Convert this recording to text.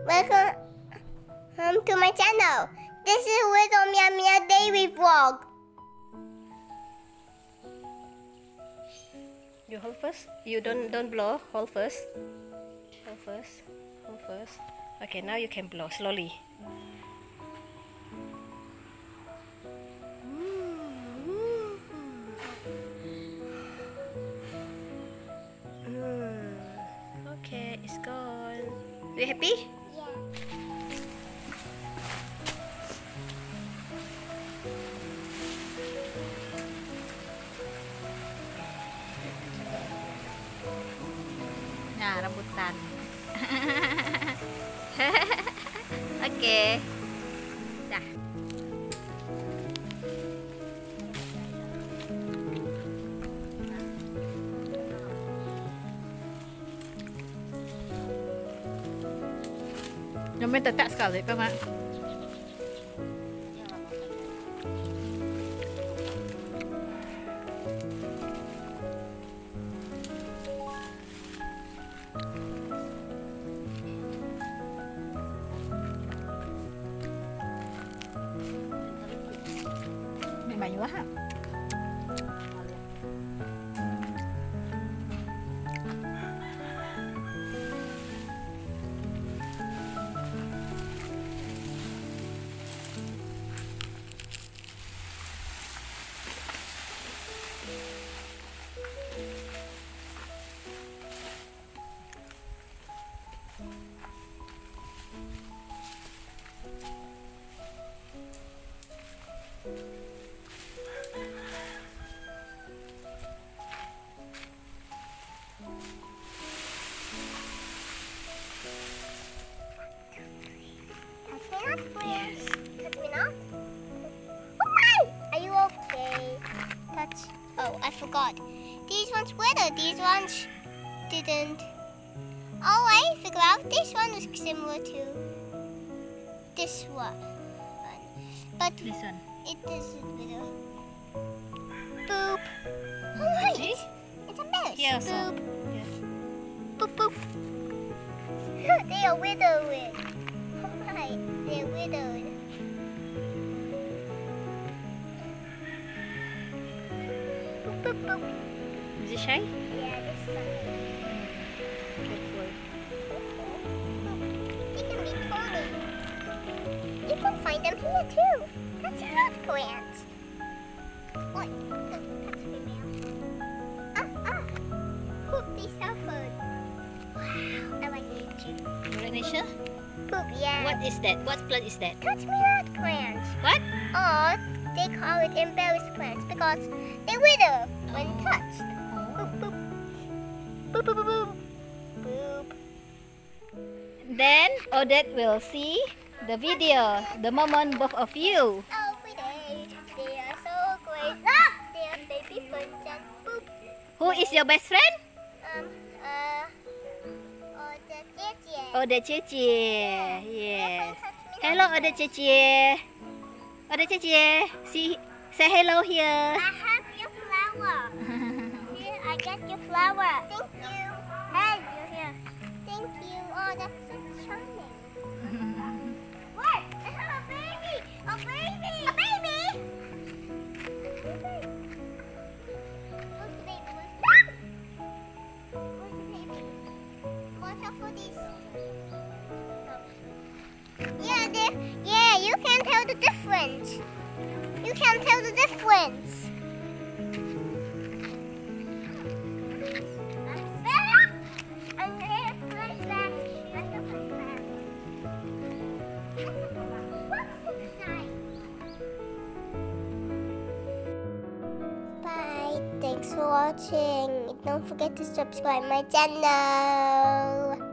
Welcome to my channel. This is Little Meow Daily Vlog. You hold first. You don't blow. Hold first. Hold first. Hold first. Okay, now you can blow slowly. Okay, it's gone. You happy? Yeah. Nah, rambutan. Oke. Dah. Nyomnya tetap sekali, Pak Mak. Mày quá ha. Yes. Touch me not. Oh my! Are you okay? Touch. Oh, I forgot. These ones withered. These ones didn't. Oh, I figured out this one is similar to this one. But This one. it isn't withered. Boop. Oh, right. See? It's a mouse. Here also. Boop. Yes. Boop, boop. They are withered. Alright, they're withered. Boop, boop, boop. Is it shy? Yeah, this is something. Careful. They can be tiny. You can find them here too. That's a lot plants. Oi, look, touch me, Meow. Poop, they suffered. Wow, I like nature. You like nature? Poop, yeah. What is that? What plant is that? Touch me not plants. What? Or they call it embarrassed plants because they wither when touched. Boop, boop. Boop, boop, boop, boop. Boop. Then Odette will see the video, the moment both of you. Oh, we did. They are so great. Ah! They are baby friends and boop. Who is your best friend? Oh, the Jie. Odette Cici. Yes. Hello, Odette Cici. Odette Cici. Say hello here. I have your flower. Here, I got your flower. Thank you. Hey, you're here. Thank you. Oh, that's so charming. What? I have a baby. A baby. A baby. Where's the baby? Where's the baby? Watch out for these. Yeah, you can tell the difference. You can tell the difference. Bye. Thanks for watching. Don't forget to subscribe my channel.